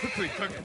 Quickly cook it.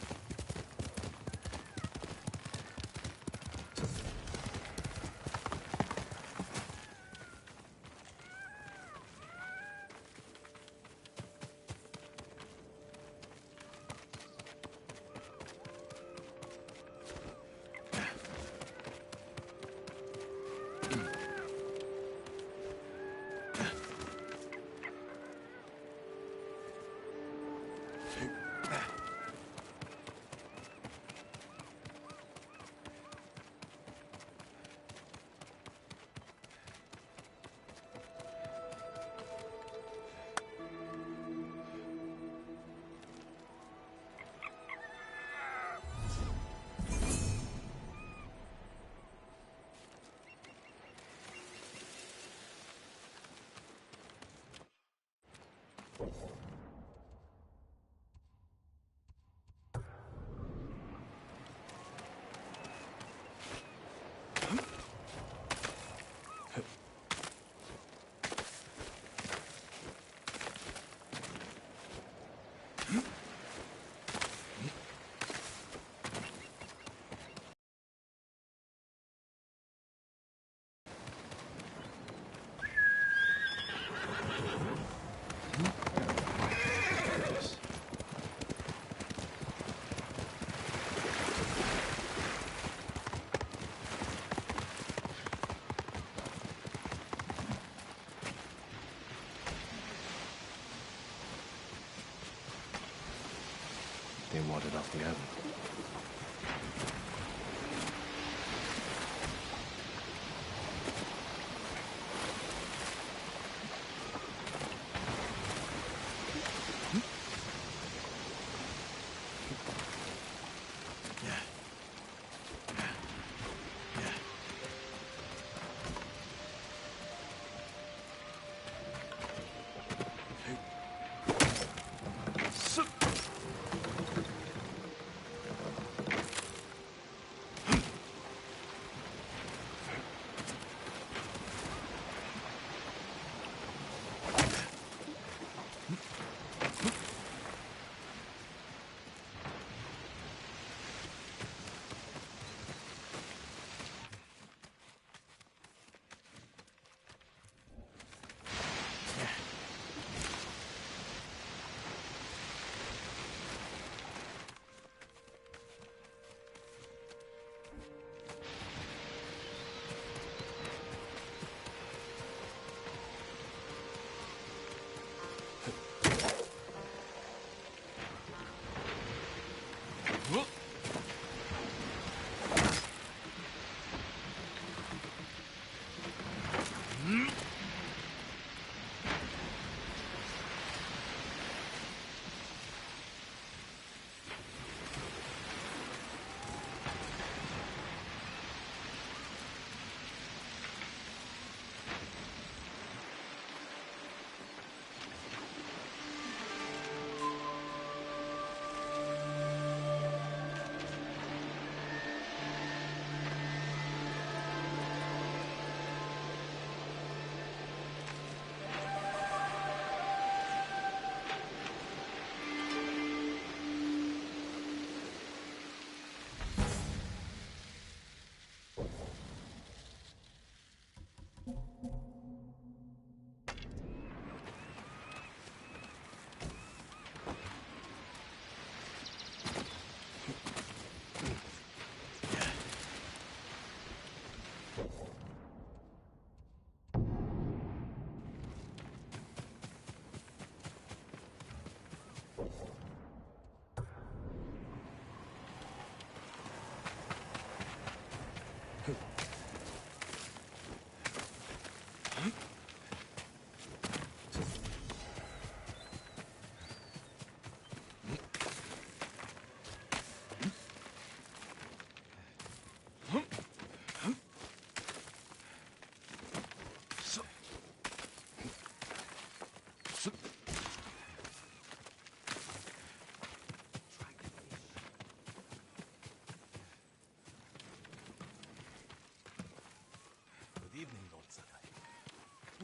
They watered off the oven.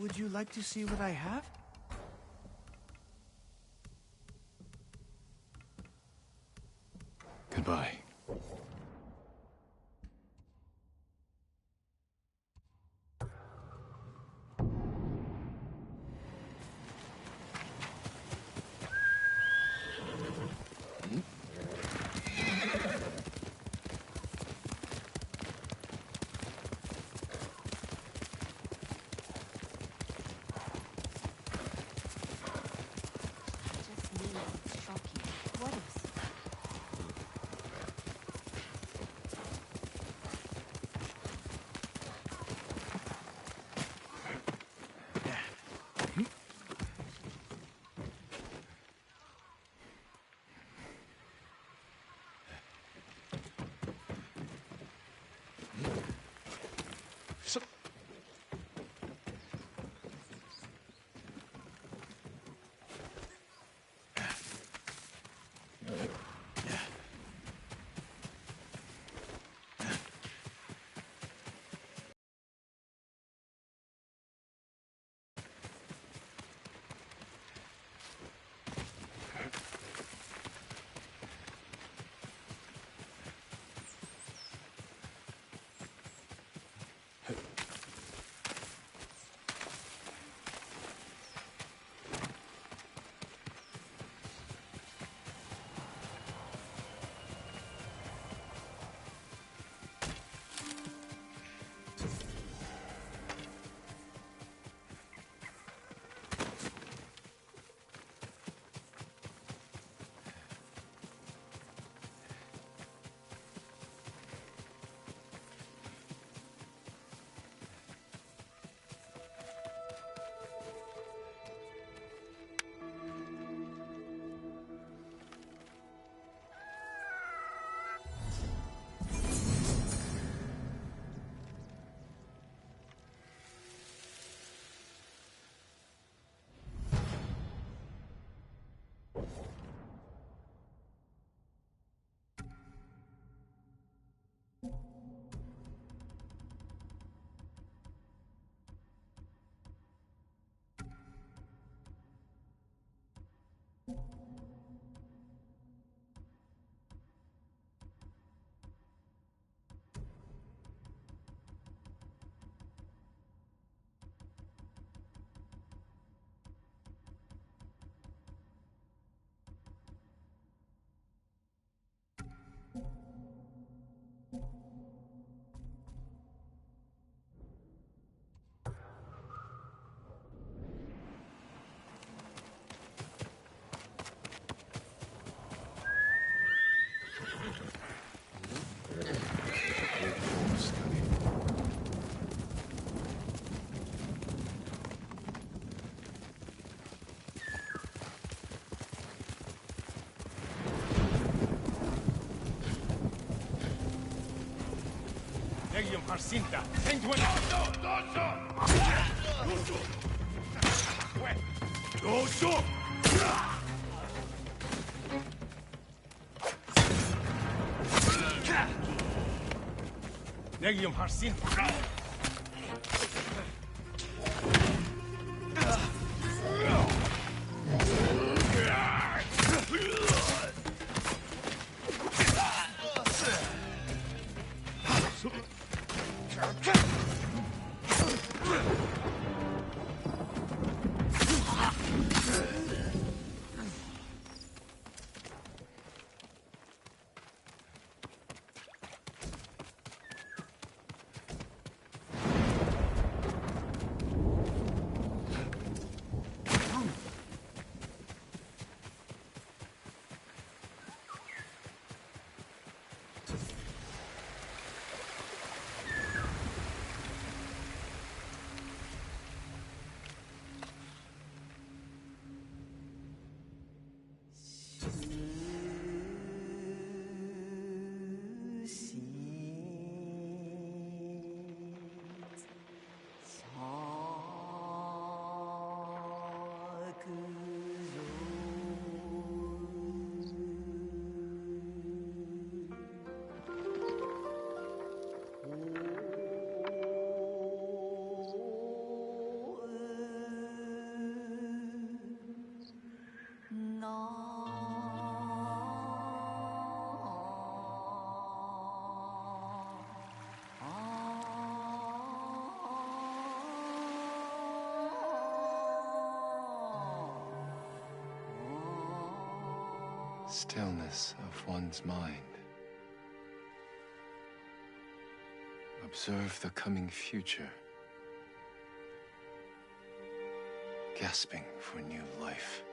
Would you like to see what I have? Goodbye. Legium Harsinta! Sanguine! Doso! Legium Harsinta! stillness of one's mind. Observe the coming future, gasping for new life.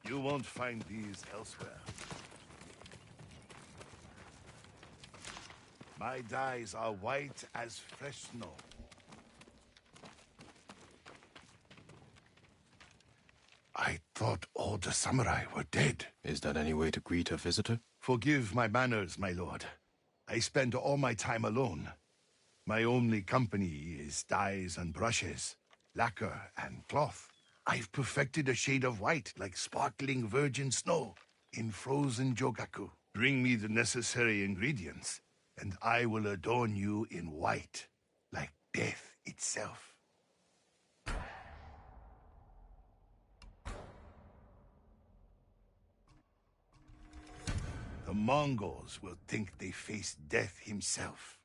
You won't find these elsewhere. My dyes are white as fresh snow. I thought all the samurai were dead. Is that any way to greet a visitor? Forgive my manners, my lord. I spend all my time alone. My only company is dyes and brushes, lacquer and cloth. I've perfected a shade of white like sparkling virgin snow in frozen jogaku. Bring me the necessary ingredients, and I will adorn you in white, like death itself. The Mongols will think they face death himself.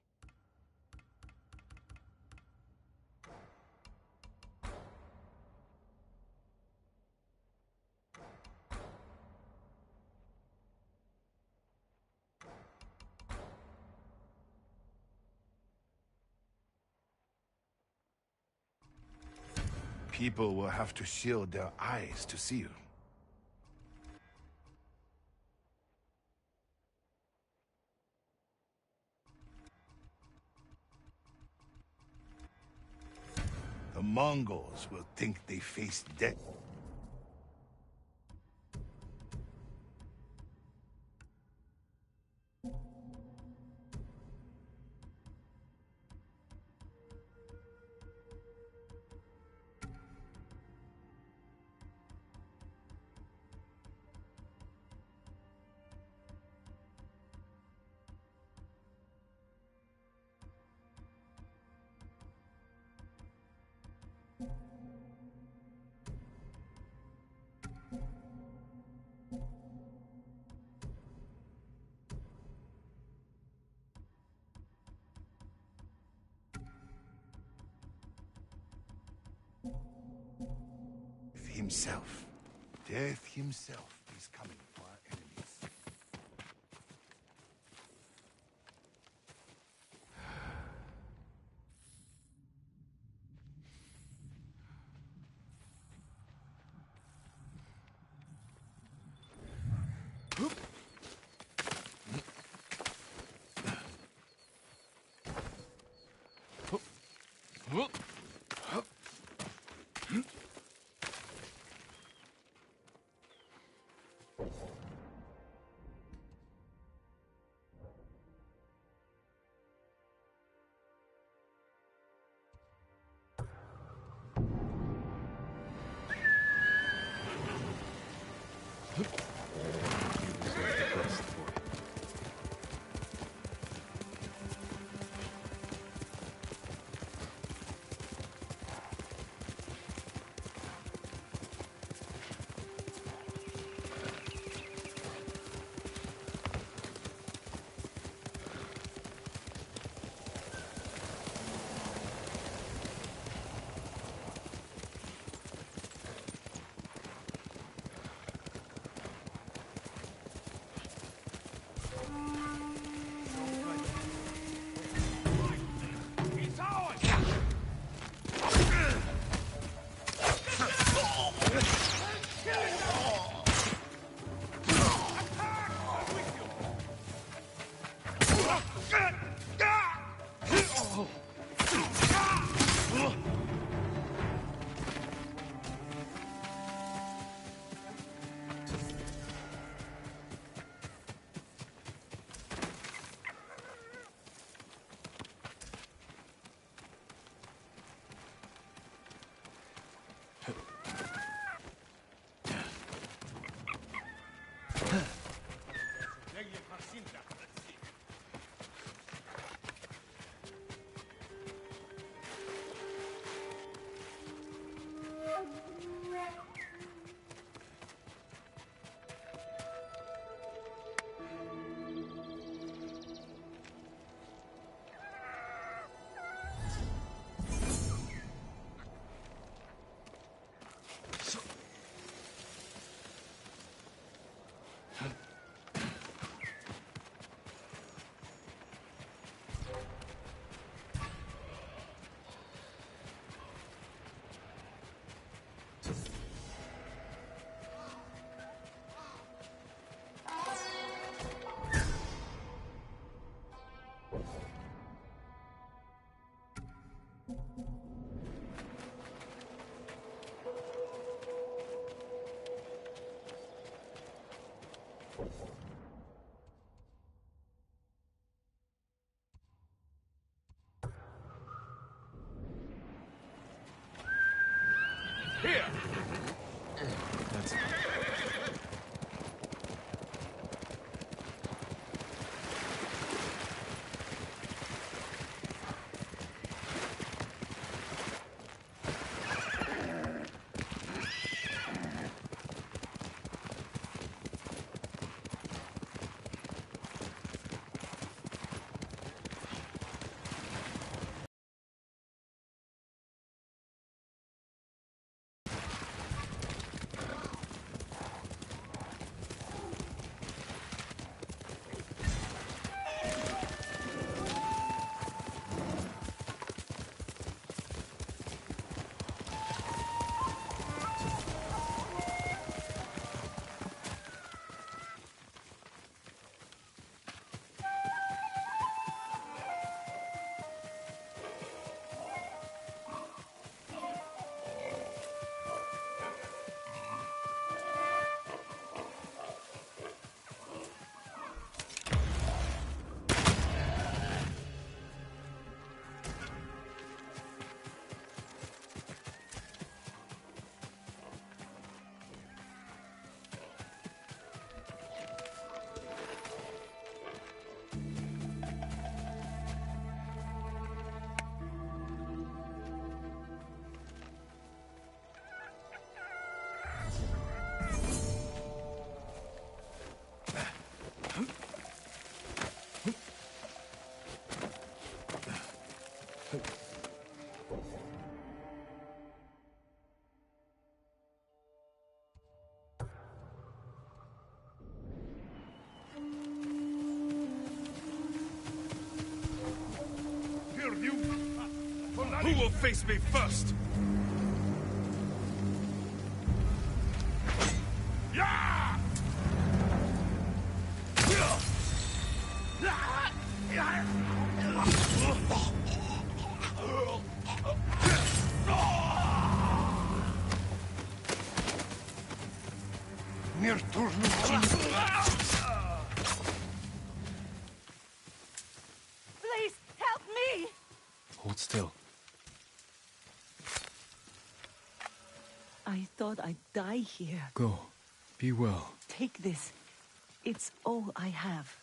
People will have to shield their eyes to see you. The Mongols will think they face death. himself. Death himself is coming for our enemies. You deserve the best, boy. It's ours! Legion Harsinta. Let's see. Here! That's face me first! Yeah! Please, help me! Hold still. I thought I'd die here. Go. Be well. Take this. It's all I have.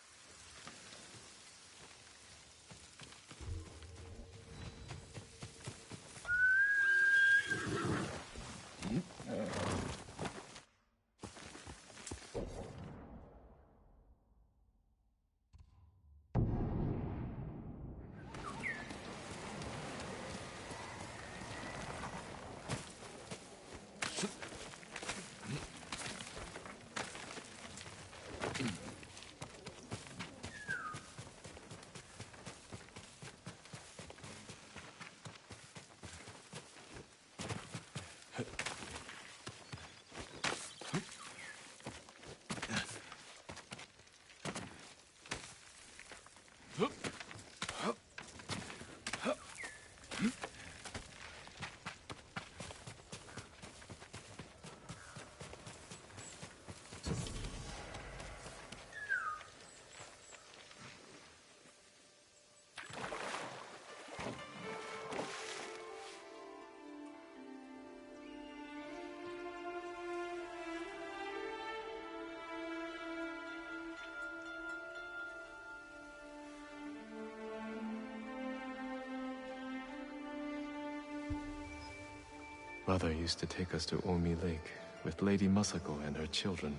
Mother used to take us to Omi Lake with Lady Masako and her children.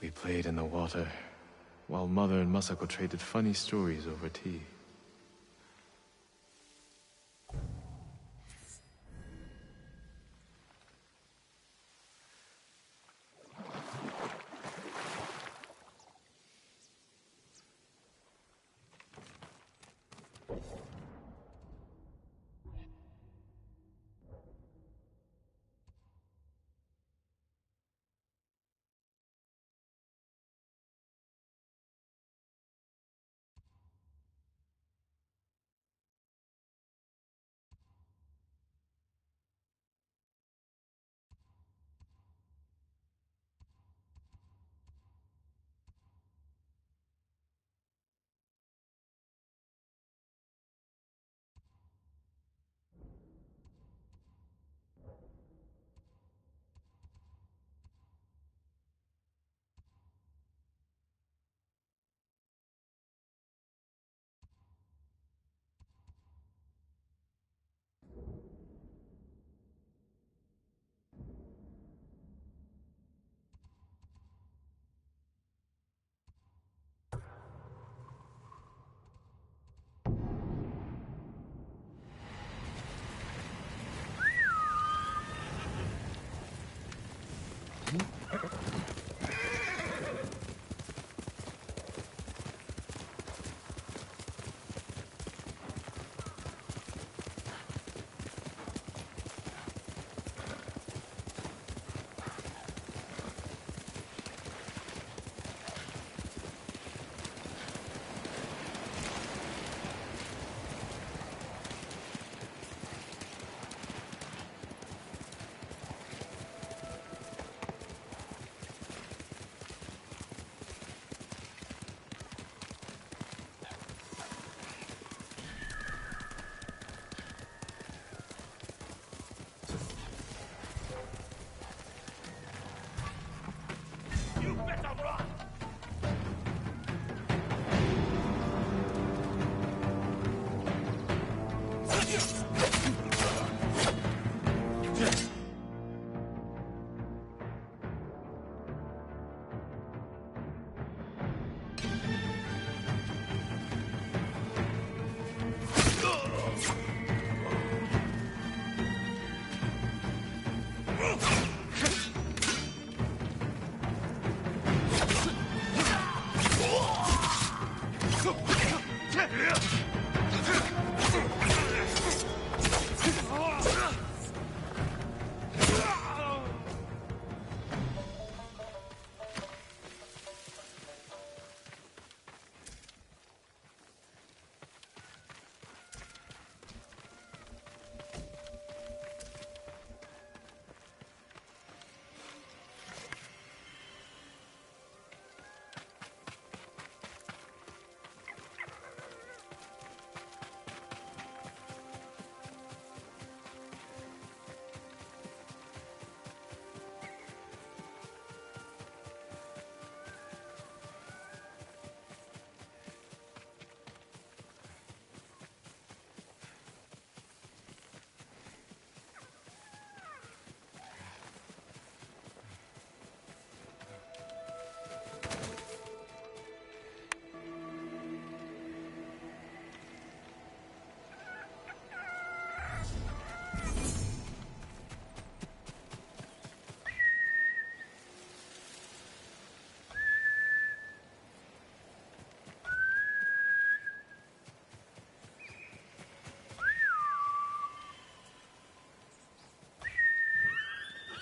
We played in the water, while Mother and Masako traded funny stories over tea.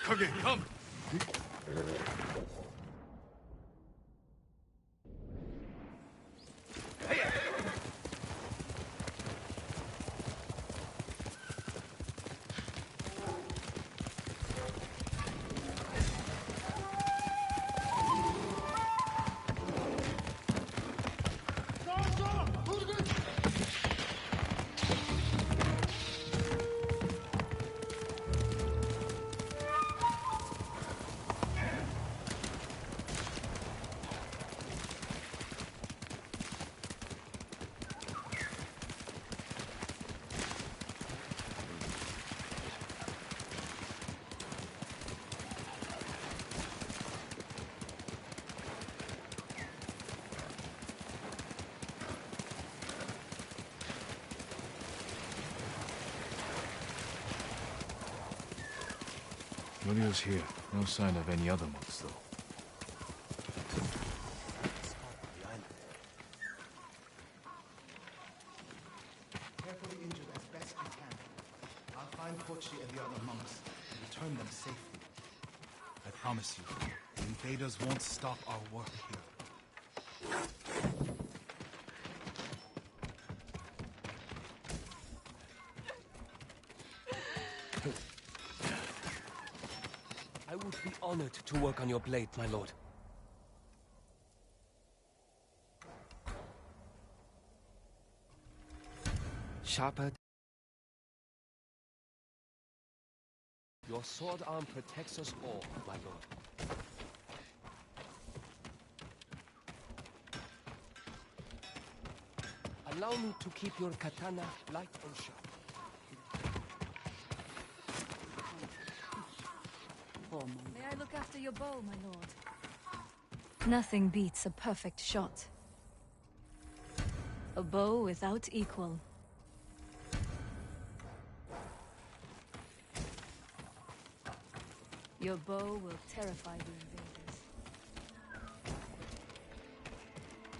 Kage, come! Norio's here. No sign of any other monks, though. Care for the injured as best you can. I'll find Hochi and the other monks and return them safely. I promise you, the invaders won't stop our work here. I would be honored to work on your blade, my lord. Sharper. Your sword arm protects us all, my lord. Allow me to keep your katana light and sharp. May I look after your bow, my lord? Nothing beats a perfect shot. A bow without equal. Your bow will terrify the invaders.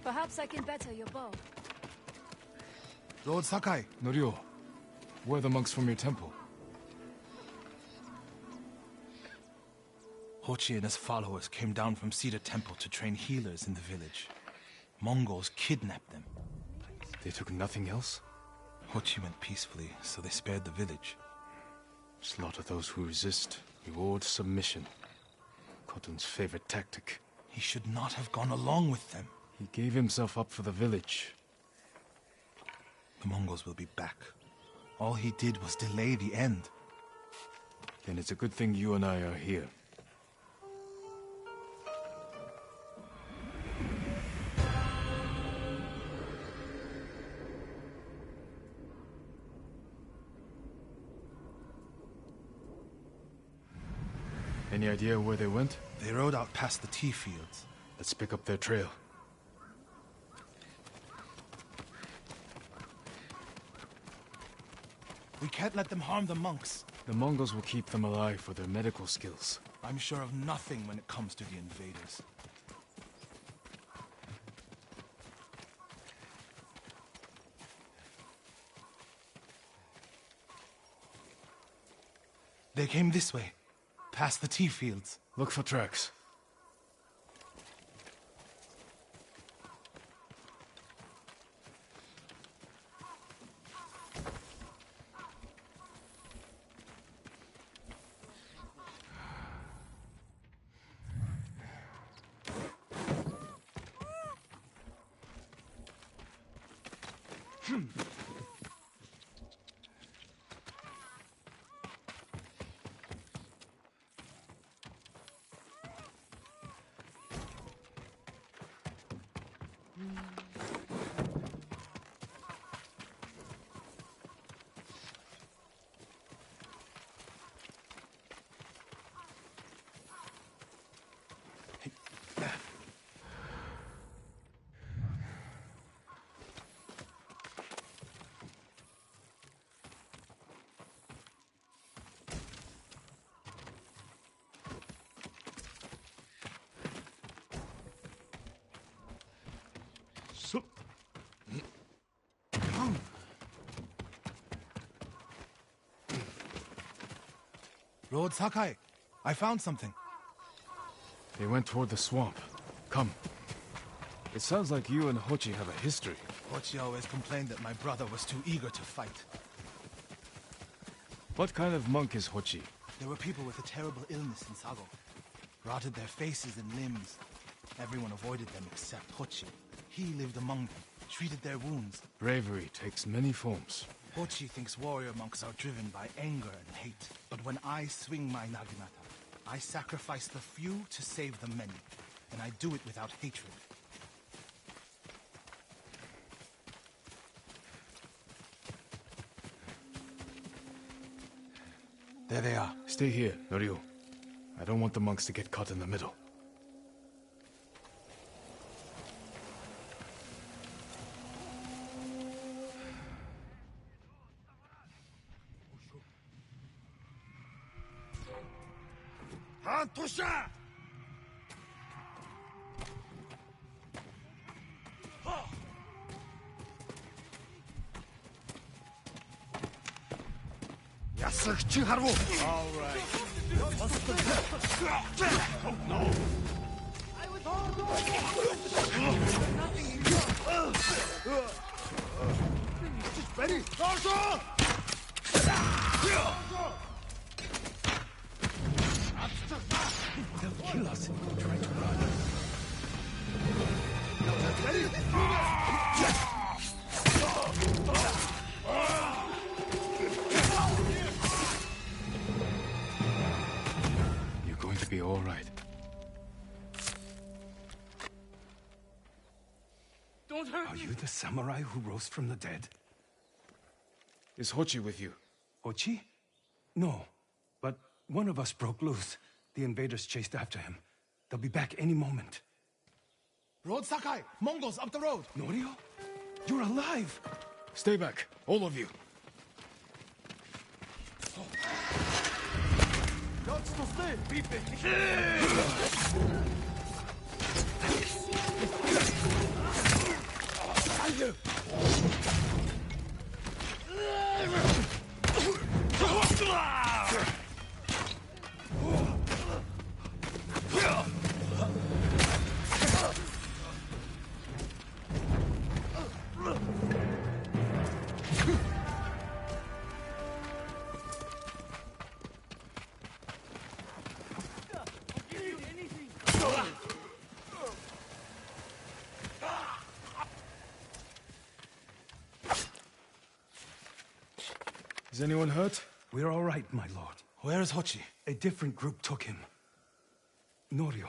Perhaps I can better your bow. Lord Sakai, Norio, where are the monks from your temple? Hochi and his followers came down from Cedar Temple to train healers in the village. Mongols kidnapped them. They took nothing else? Hochi went peacefully, so they spared the village. Slaughter those who resist. Reward submission. Khotun's favorite tactic. He should not have gone along with them. He gave himself up for the village. The Mongols will be back. All he did was delay the end. Then it's a good thing you and I are here. Any idea where they went? They rode out past the tea fields. Let's pick up their trail. We can't let them harm the monks. The Mongols will keep them alive for their medical skills. I'm sure of nothing when it comes to the invaders. They came this way, past the tea fields. Look for tracks. Lord Sakai, I found something. They went toward the swamp. Come. It sounds like you and Hochi have a history. Hochi always complained that my brother was too eager to fight. What kind of monk is Hochi? There were people with a terrible illness in Sago. Rotted their faces and limbs. Everyone avoided them except Hochi. He lived among them, treated their wounds. Bravery takes many forms. Hochi thinks warrior monks are driven by anger and hate. But when I swing my Naginata, I sacrifice the few to save the many. And I do it without hatred. There they are. Stay here, Norio. I don't want the monks to get caught in the middle. Hantusha! All right. No. Ready? They'll kill us if we try to run. You're going to be all right. Don't hurt Are you the samurai who rose from the dead? Is Hochi with you? Ochi? No. But one of us broke loose. The invaders chased after him. They'll be back any moment. Road Sakai! Mongols up the road! Norio? You're alive! Stay back, all of you. Is anyone hurt? We're all right, my lord. Where is Hochi? A different group took him. Norio.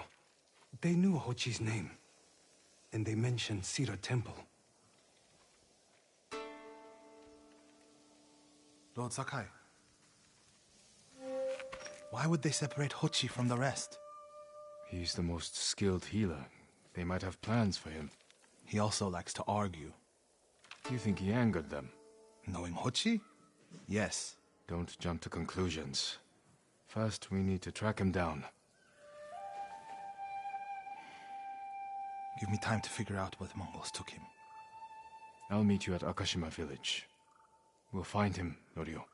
They knew Hochi's name. And they mentioned Cedar Temple. Lord Sakai. Why would they separate Hochi from the rest? He's the most skilled healer. They might have plans for him. He also likes to argue. You think he angered them? Knowing Hochi? Yes. Don't jump to conclusions. First, we need to track him down. Give me time to figure out where the Mongols took him. I'll meet you at Akashima village. We'll find him, Norio.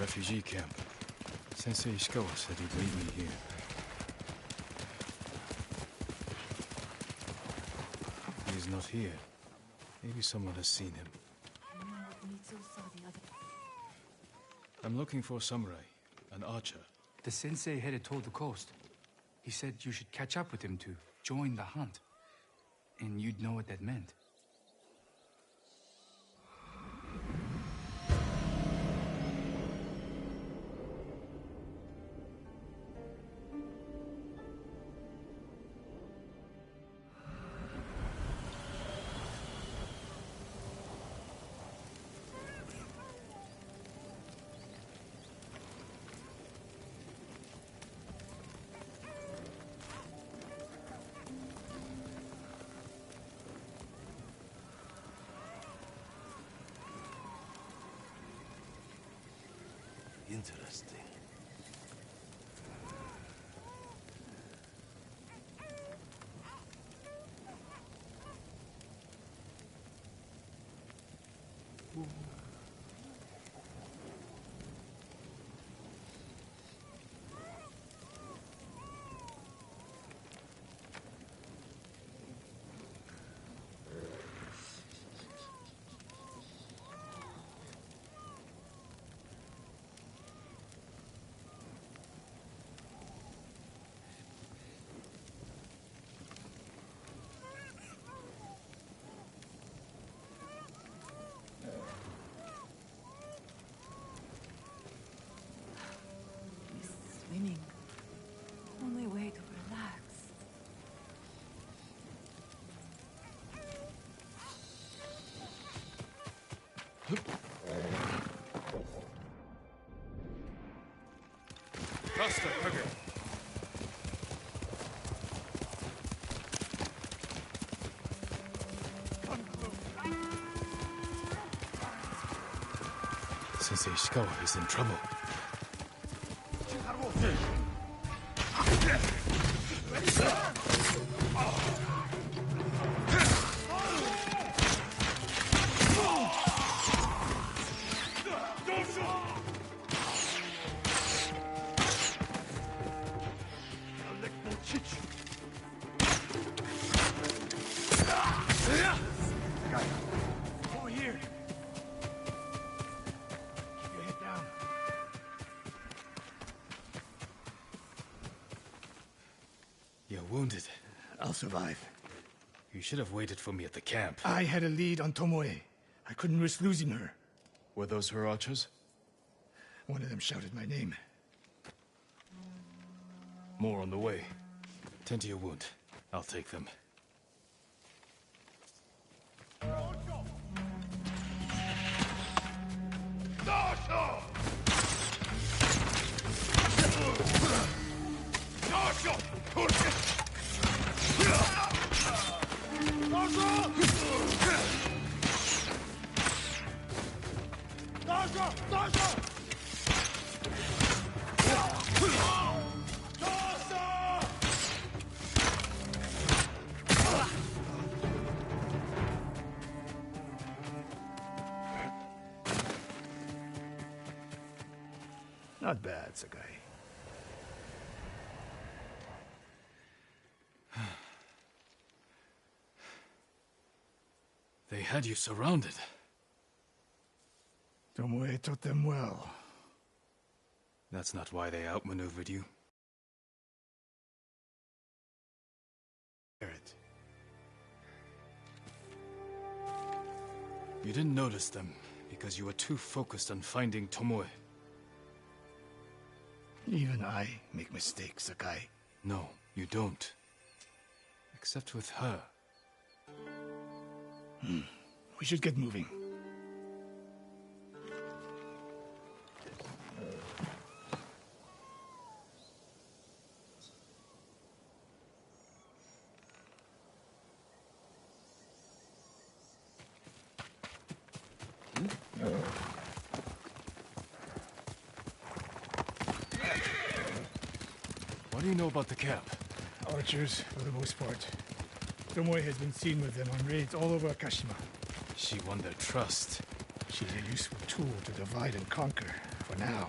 refugee camp. Sensei Ishikawa said he'd meet me here. He is not here. Maybe someone has seen him. I'm looking for a samurai, an archer. The sensei headed toward the coast. He said you should catch up with him to join the hunt. And you'd know what that meant. Interesting. Swimming. Only way to relax. Faster, Kage! Sensei Ishikawa is in trouble. Over here. Keep your head down. You're wounded. I'll survive. You should have waited for me at the camp. I had a lead on Tomoe. I couldn't risk losing her. Were those her archers? One of them shouted my name. More on the way. Tend to your wound. I'll take them. Not bad, Sakai. They had you surrounded. Tomoe taught them well. That's not why they outmaneuvered you. Barrett. You didn't notice them because you were too focused on finding Tomoe. Even I make mistakes, Sakai. No, you don't. Except with her. We should get moving. What do you know about the camp? Archers, for the most part. Tomoe has been seen with them on raids all over Akashima. She won their trust. She's a useful tool to divide and conquer, for now.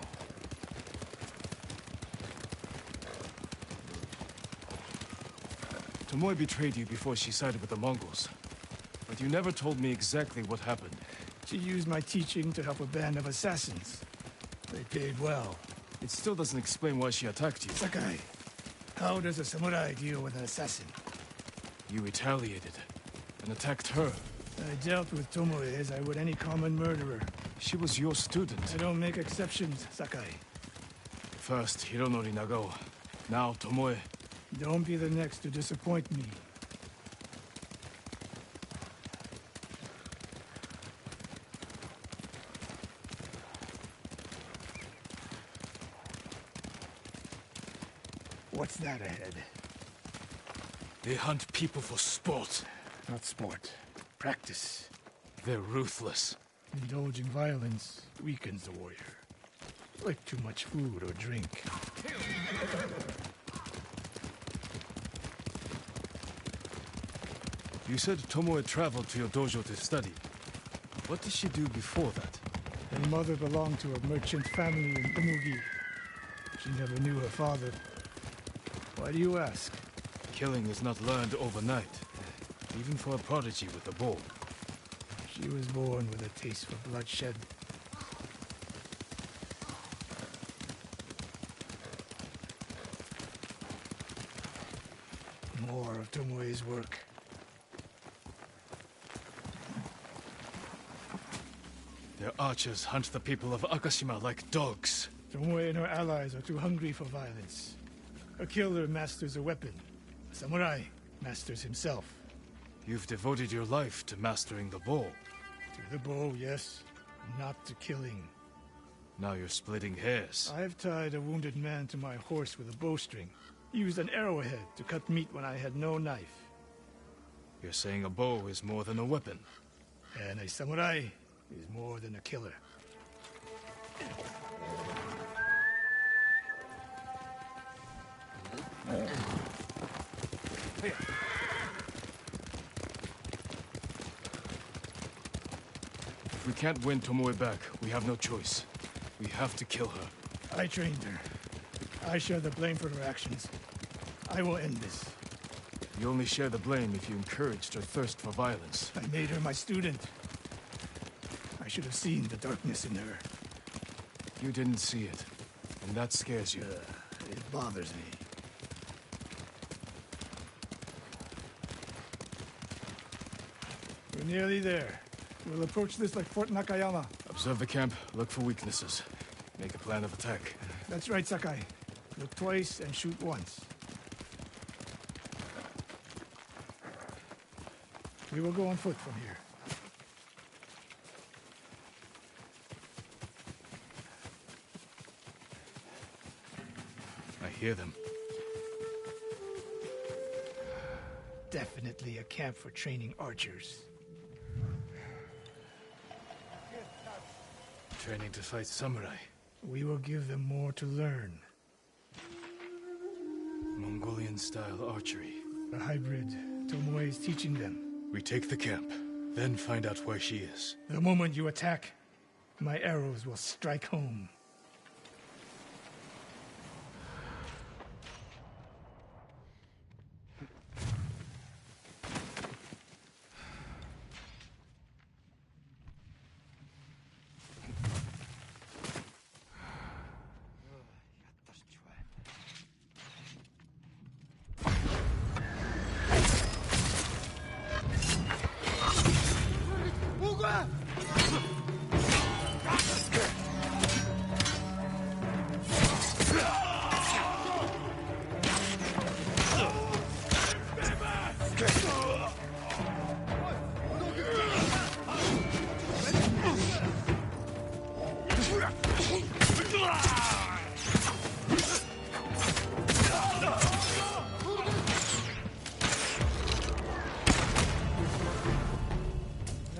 Tomoe betrayed you before she sided with the Mongols. But you never told me exactly what happened. She used my teaching to help a band of assassins. They paid well. It still doesn't explain why she attacked you. Sakai, how does a samurai deal with an assassin? You retaliated and attacked her. I dealt with Tomoe as I would any common murderer. She was your student. I don't make exceptions, Sakai. First, Hironori Nagao. Now, Tomoe. Don't be the next to disappoint me. What's that ahead? They hunt people for sport. Not sport. Practice. They're ruthless. Indulging violence weakens the warrior. Like too much food or drink. You said Tomoe traveled to your dojo to study. What did she do before that? Her mother belonged to a merchant family in Umugi. She never knew her father. Why do you ask? Killing is not learned overnight. Even for a prodigy with a bow. She was born with a taste for bloodshed. More of Tomoe's work. Their archers hunt the people of Akashima like dogs. Tomoe and her allies are too hungry for violence. A killer masters a weapon. A samurai masters himself. You've devoted your life to mastering the bow. To the bow, yes. Not to killing. Now you're splitting hairs. I've tied a wounded man to my horse with a bowstring. Used an arrowhead to cut meat when I had no knife. You're saying a bow is more than a weapon. And a samurai is more than a killer. If we can't win Tomoe back, we have no choice. We have to kill her. I trained her. I share the blame for her actions. I will end this. You only share the blame if you encouraged her thirst for violence. I made her my student. I should have seen the darkness in her. You didn't see it, and that scares you. It bothers me. We're nearly there. We'll approach this like Fort Nakayama. Observe the camp, look for weaknesses. Make a plan of attack. That's right, Sakai. Look twice and shoot once. We will go on foot from here. I hear them. Definitely a camp for training archers. Training to fight samurai. We will give them more to learn. Mongolian-style archery. A hybrid Tomoe is teaching them. We take the camp, then find out where she is. The moment you attack, my arrows will strike home.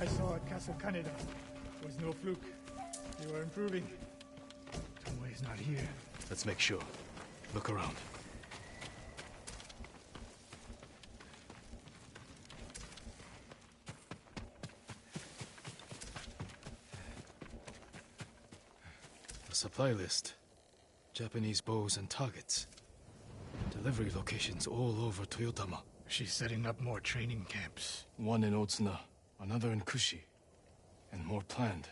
I saw at Castle Kaneda. It was no fluke. They were improving. Tomoe's not here. Let's make sure. Look around. A supply list. Japanese bows and targets. Delivery locations all over Toyotama. She's setting up more training camps. One in Otsuna, another in Kushi, and more planned.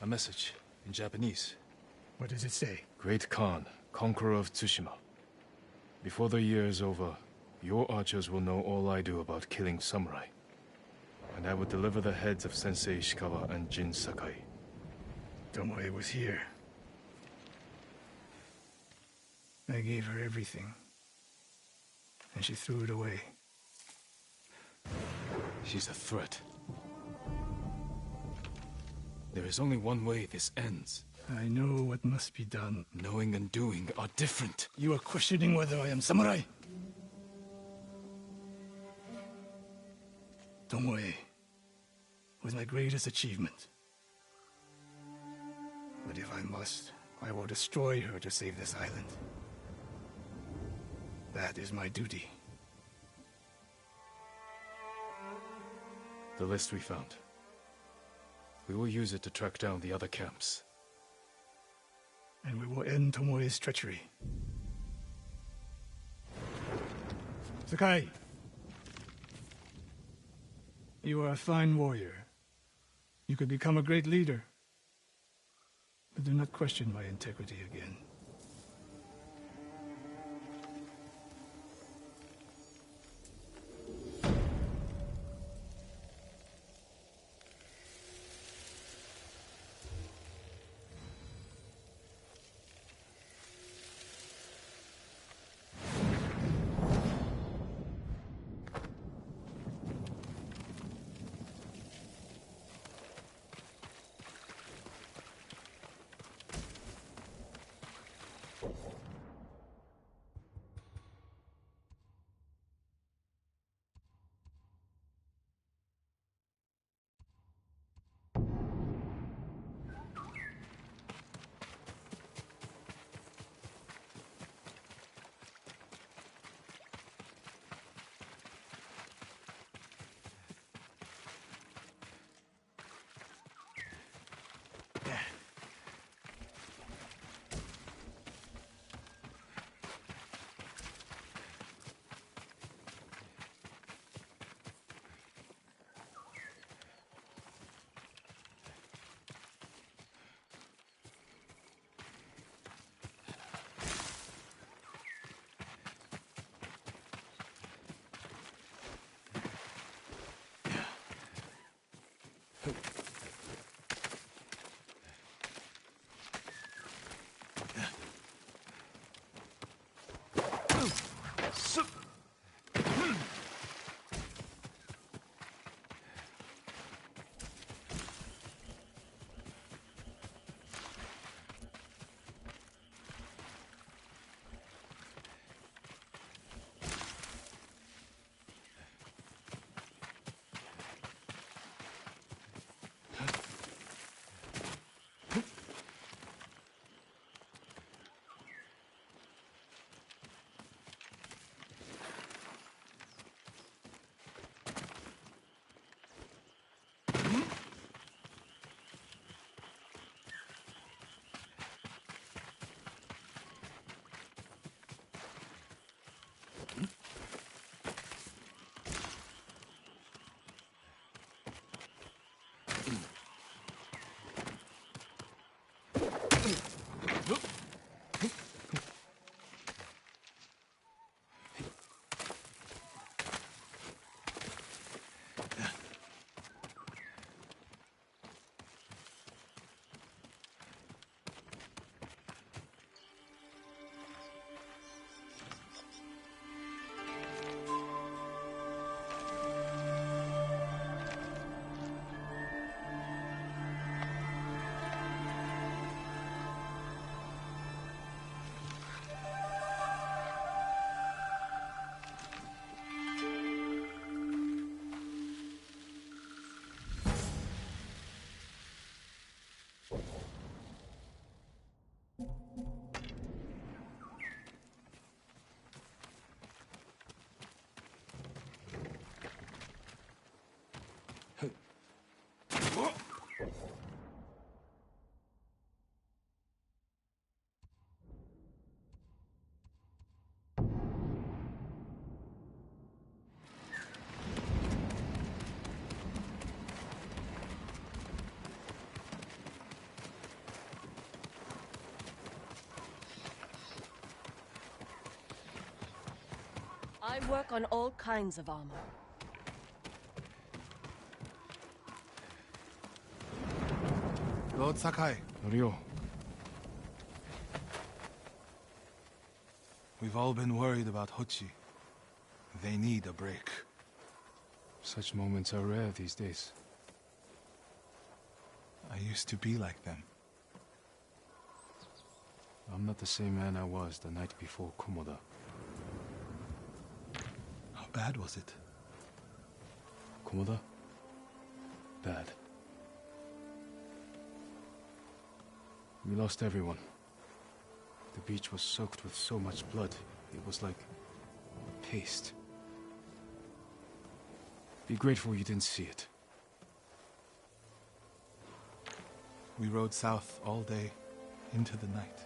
A message in Japanese. What does it say? Great Khan, conqueror of Tsushima. Before the year is over, your archers will know all I do about killing samurai. And I will deliver the heads of Sensei Ishikawa and Jin Sakai. Tomoe was here. I gave her everything. And she threw it away. She's a threat. There is only one way this ends. I know what must be done. Knowing and doing are different. You are questioning whether I am samurai? Tomoe was my greatest achievement. But if I must, I will destroy her to save this island. That is my duty. The list we found. We will use it to track down the other camps. And we will end Tomoe's treachery. Sakai! You are a fine warrior. You could become a great leader. But do not question my integrity again. I work on all kinds of armor. Lord Sakai, Norio, we've all been worried about Hochi. They need a break. Such moments are rare these days. I used to be like them. I'm not the same man I was the night before Komoda. How bad was it? Komoda? Bad. We lost everyone. The beach was soaked with so much blood. It was like paste. Be grateful you didn't see it. We rode south all day, into the night.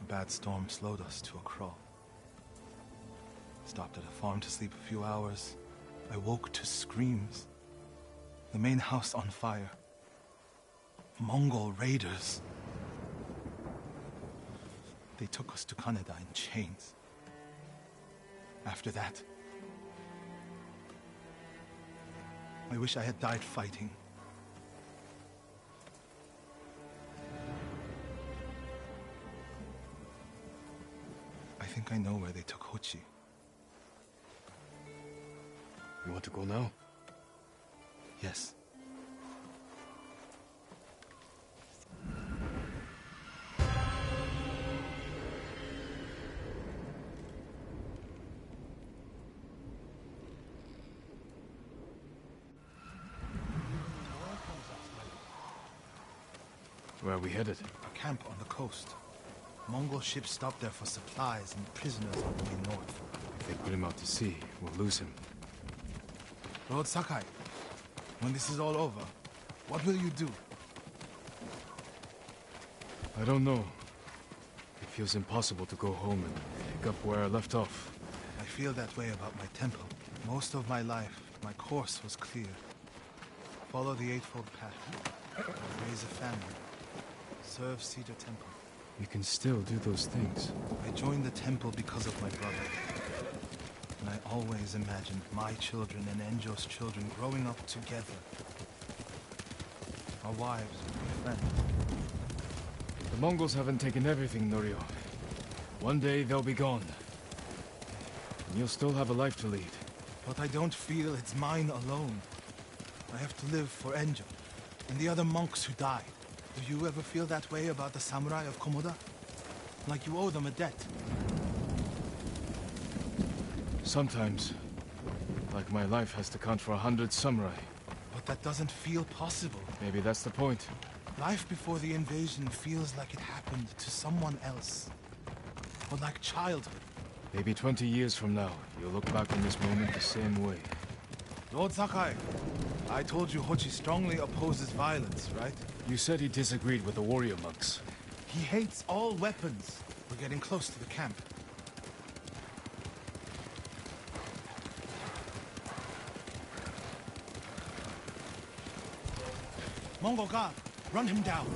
A bad storm slowed us to a crawl. Stopped at a farm to sleep a few hours. I woke to screams. The main house on fire. Mongol raiders. They took us to Kaneda in chains. After that, I wish I had died fighting. I think I know where they took Hochi. You want to go now? Yes. Where are we headed? A camp on the coast. Mongol ships stopped there for supplies and prisoners on the way north. If they put him out to sea, we'll lose him. Lord Sakai, when this is all over, what will you do? I don't know. It feels impossible to go home and pick up where I left off. I feel that way about my temple. Most of my life, my course was clear. Follow the Eightfold Path. Raise a family. Serve Cedar Temple. You can still do those things. I joined the temple because of my brother. And I always imagined my children and Enjo's children growing up together. Our wives would be friends. The Mongols haven't taken everything, Norio. One day they'll be gone. And you'll still have a life to lead. But I don't feel it's mine alone. I have to live for Enjo and the other monks who died. Do you ever feel that way about the samurai of Komoda? Like you owe them a debt? Sometimes. Like my life has to count for 100 samurai. But that doesn't feel possible. Maybe that's the point. Life before the invasion feels like it happened to someone else. Or like childhood. Maybe 20 years from now, you'll look back on this moment the same way. Lord Sakai, I told you Hochi strongly opposes violence, right? You said he disagreed with the warrior monks. He hates all weapons. We're getting close to the camp. Mongol guard, run him down.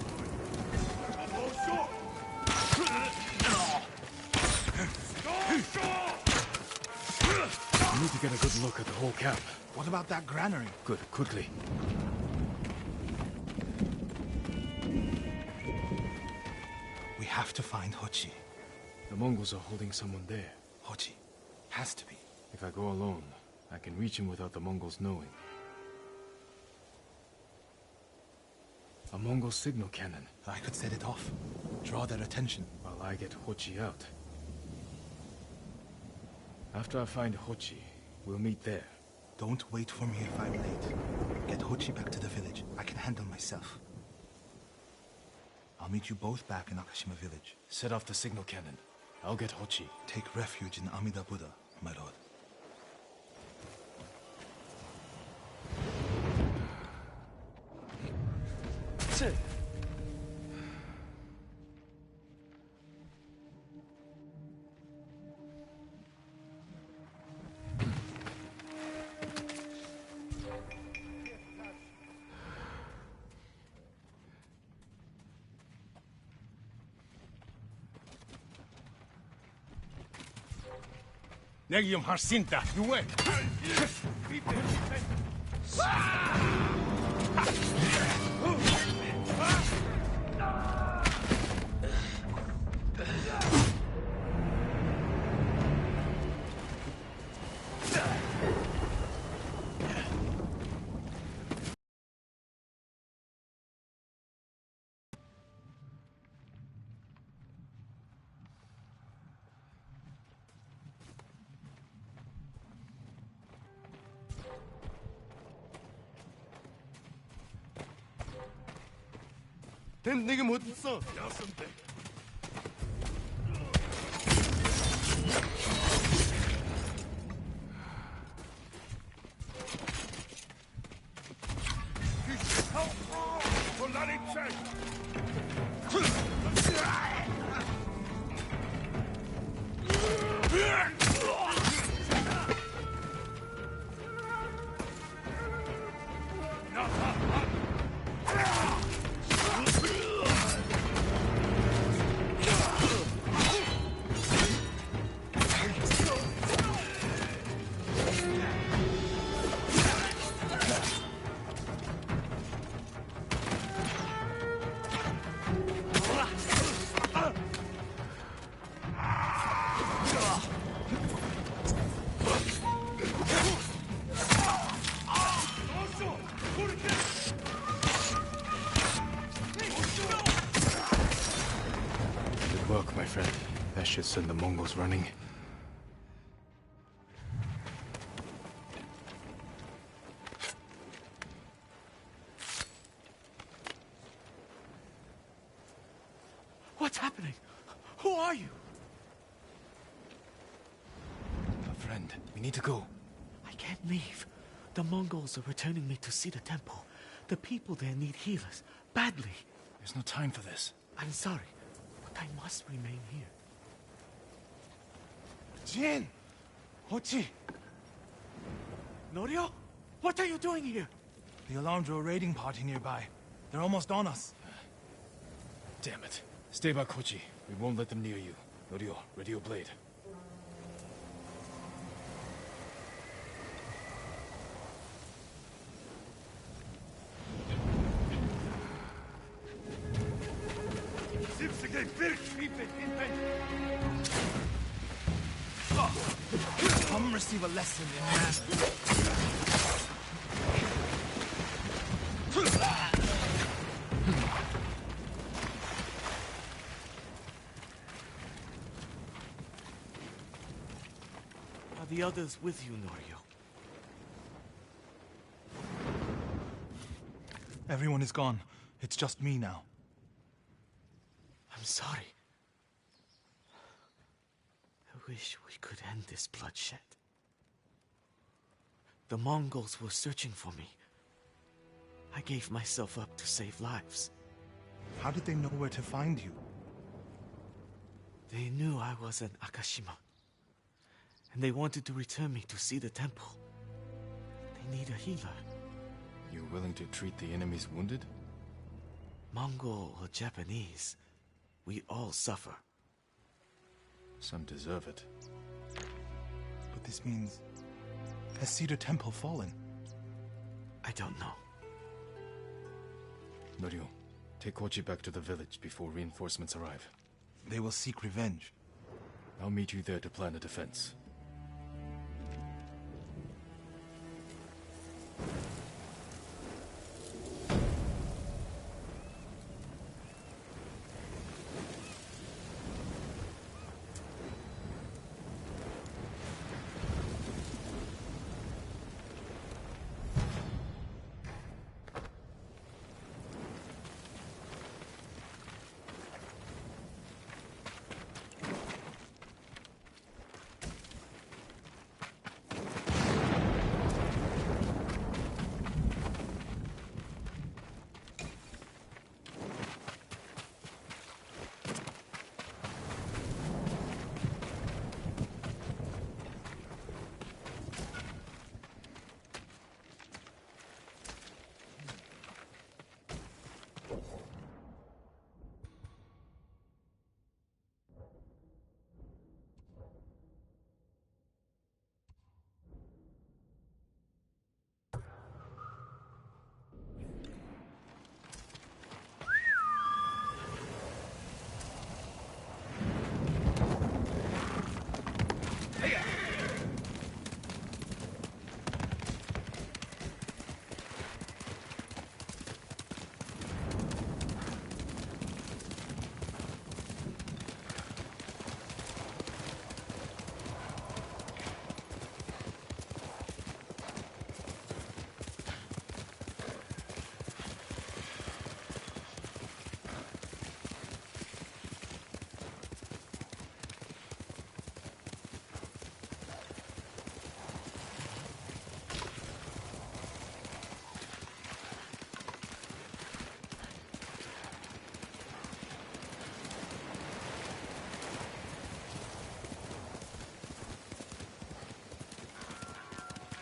We need to get a good look at the whole camp. What about that granary? Good, quickly. We have to find Hochi. The Mongols are holding someone there. Hochi. Has to be. If I go alone, I can reach him without the Mongols knowing. A Mongol signal cannon. I could set it off. Draw their attention. While I get Hochi out. After I find Hochi, we'll meet there. Don't wait for me if I'm late. Get Hochi back to the village. I can handle myself. I'll meet you both back in Akashima village. Set off the signal cannon. I'll get Hochi. Take refuge in Amida Buddha, my lord. Sit. Negium Harsinta, you win. 된 내게 못 써. 야선대. Good work, my friend. That should send the Mongols running. What's happening? Who are you? My friend, we need to go. I can't leave. The Mongols are returning me to see the temple. The people there need healers, badly. There's no time for this. I'm sorry, but I must remain here. Jin! Hochi! Norio? What are you doing here? The alarm drew a raiding party nearby. They're almost on us. Damn it. Stay by Kochi. We won't let them near you. Norio, ready your blade. Come receive a lesson in manners. Are the others with you, Norio? Everyone is gone. It's just me now. I'm sorry. I wish we could end this bloodshed. The Mongols were searching for me. I gave myself up to save lives. How did they know where to find you? They knew I was in Akashima. And they wanted to return me to see the temple. They need a healer. You're willing to treat the enemy's wounded? Mongol or Japanese, we all suffer. Some deserve it. But this means... has Cedar Temple fallen? I don't know. Norio, take Kochi back to the village before reinforcements arrive. They will seek revenge. I'll meet you there to plan a defense.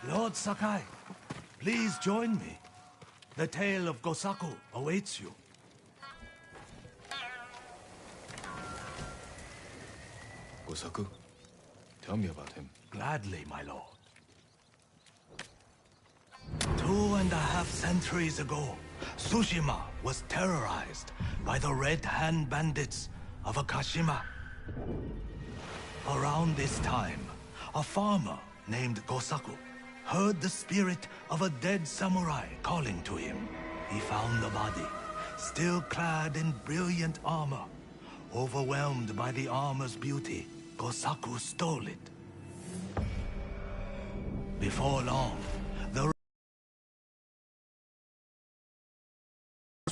Lord Sakai, please join me. The tale of Gosaku awaits you. Gosaku? Tell me about him. Gladly, my lord. 2.5 centuries ago, Tsushima was terrorized by the Red Hand bandits of Akashima. Around this time, a farmer named Gosaku heard the spirit of a dead samurai calling to him. He found the body, still clad in brilliant armor. Overwhelmed by the armor's beauty, Gosaku stole it. Before long, the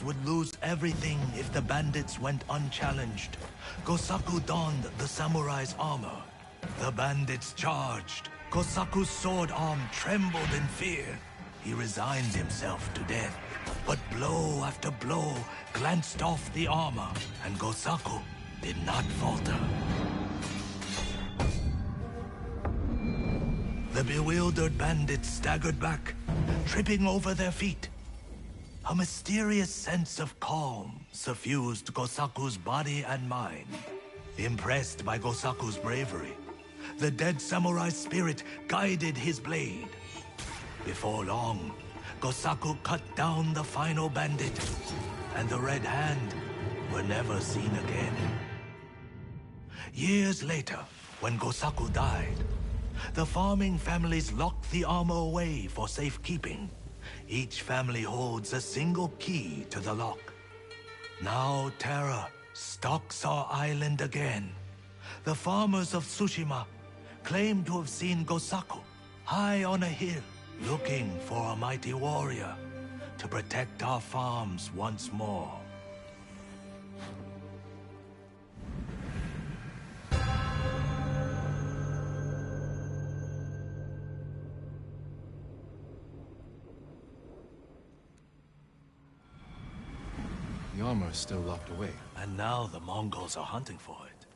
would lose everything if the bandits went unchallenged. Gosaku donned the samurai's armor. The bandits charged. Gosaku's sword arm trembled in fear. He resigned himself to death. But blow after blow glanced off the armor, and Gosaku did not falter. The bewildered bandits staggered back, tripping over their feet. A mysterious sense of calm suffused Gosaku's body and mind. Impressed by Gosaku's bravery, the dead samurai's spirit guided his blade. Before long, Gosaku cut down the final bandit, and the Red Hand were never seen again. Years later, when Gosaku died, the farming families locked the armor away for safekeeping. Each family holds a single key to the lock. Now terror stalks our island again. The farmers of Tsushima claim to have seen Gosaku high on a hill, looking for a mighty warrior to protect our farms once more. The armor is still locked away. And now the Mongols are hunting for it,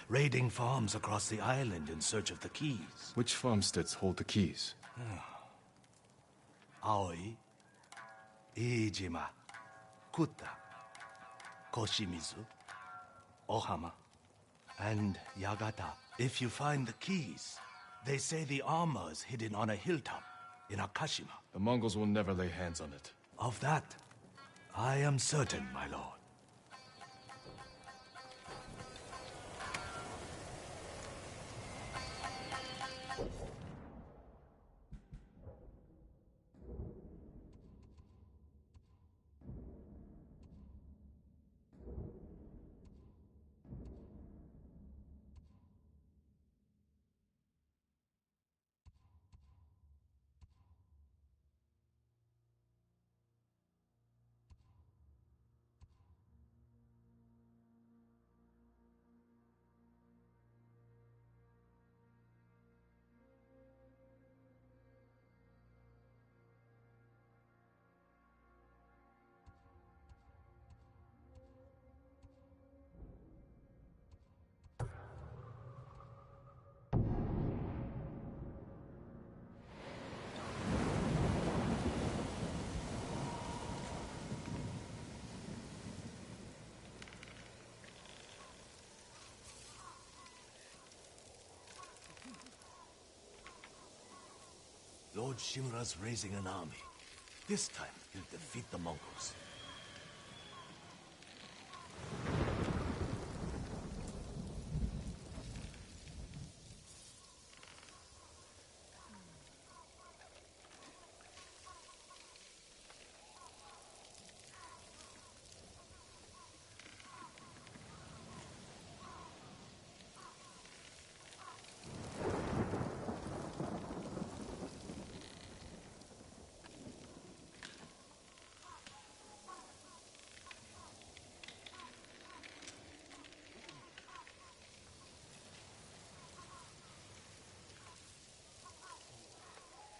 raiding farms across the island in search of the keys. Which farmsteads hold the keys? Aoi, Iijima, Kuta, Koshimizu, Ohama, and Yagata. If you find the keys, they say the armor is hidden on a hilltop in Akashima. The Mongols will never lay hands on it. Of that, I am certain, my lord. Lord Shimura's raising an army. This time, he'll defeat the Mongols.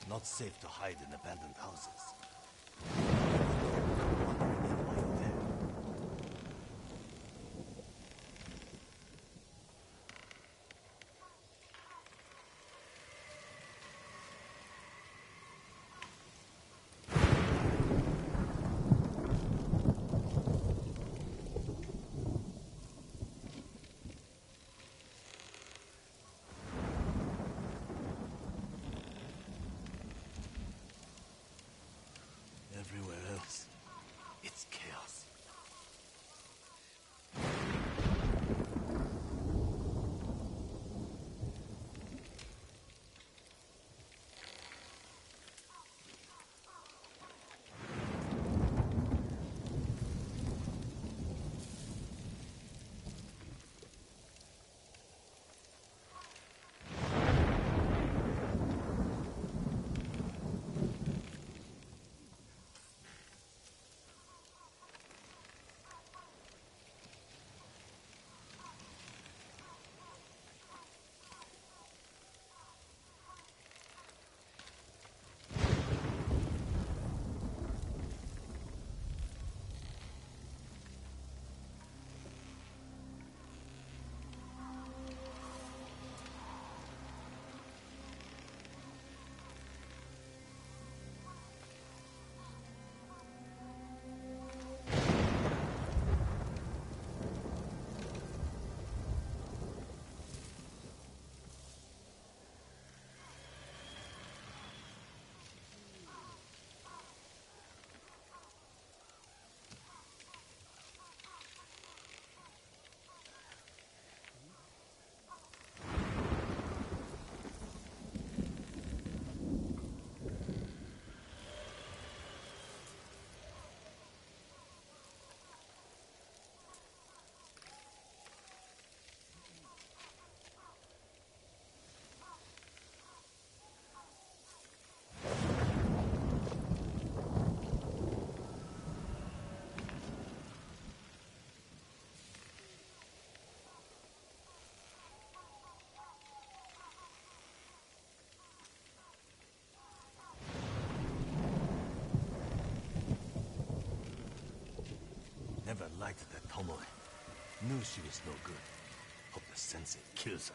Not safe to hide in abandoned houses. never liked that Tomoe. Knew she was no good. Hope the sensei kills her.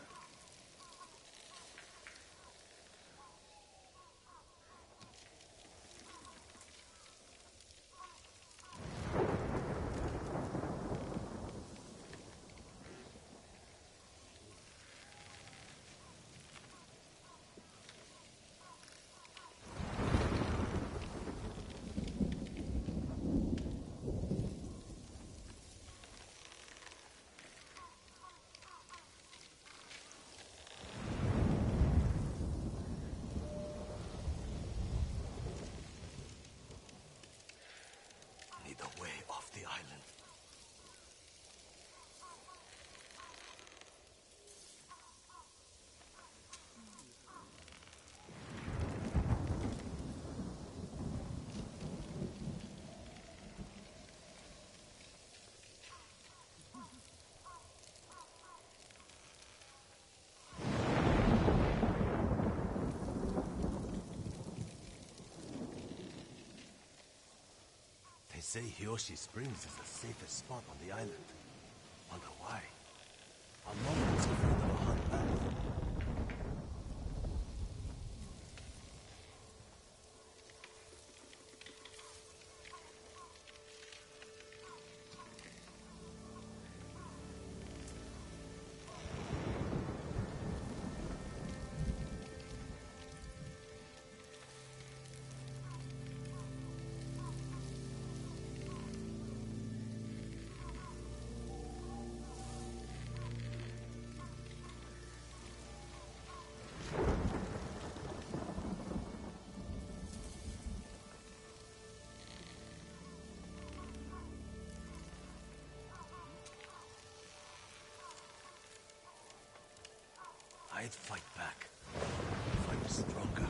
The way off the island. They say Hiyoshi Springs is the safest spot on the island. Wonder why? Our mom was afraid of a hot bath. I'd fight back if I was stronger.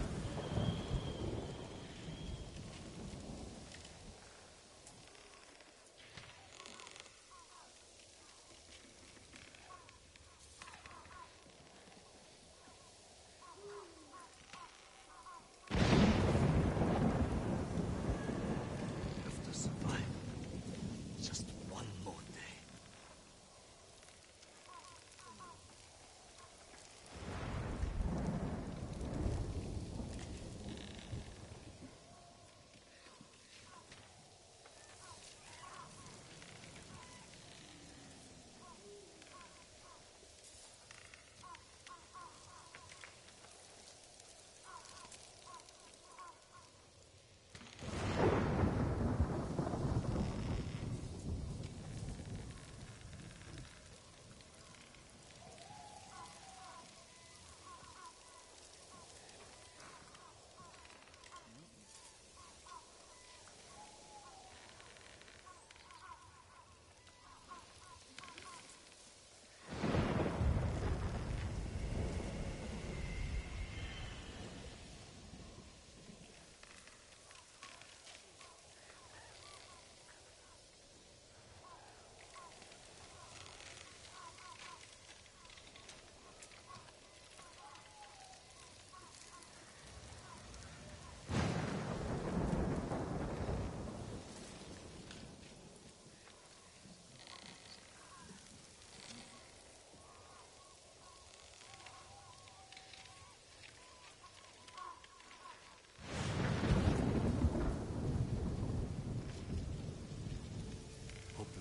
Have to survive. Just one more day.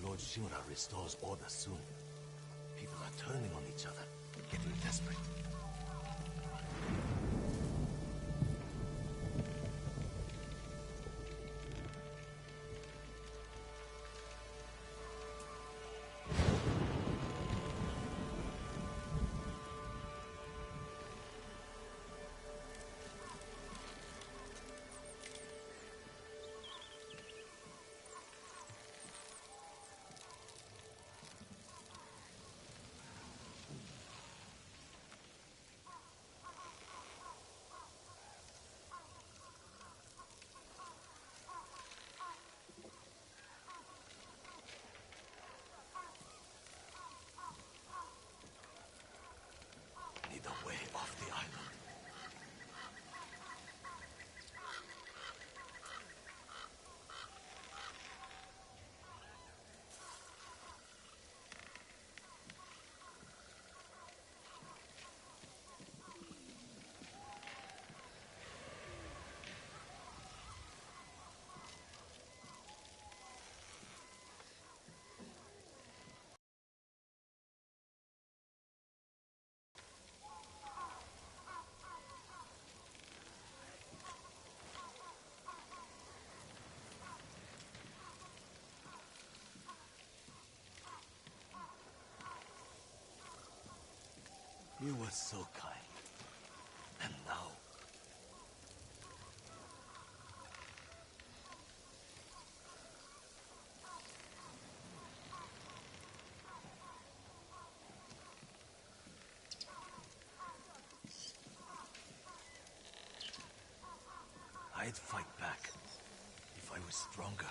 Lord Shimura restores order soon. People are turning on each other, getting desperate. You were so kind. And now... I'd fight back if I was stronger.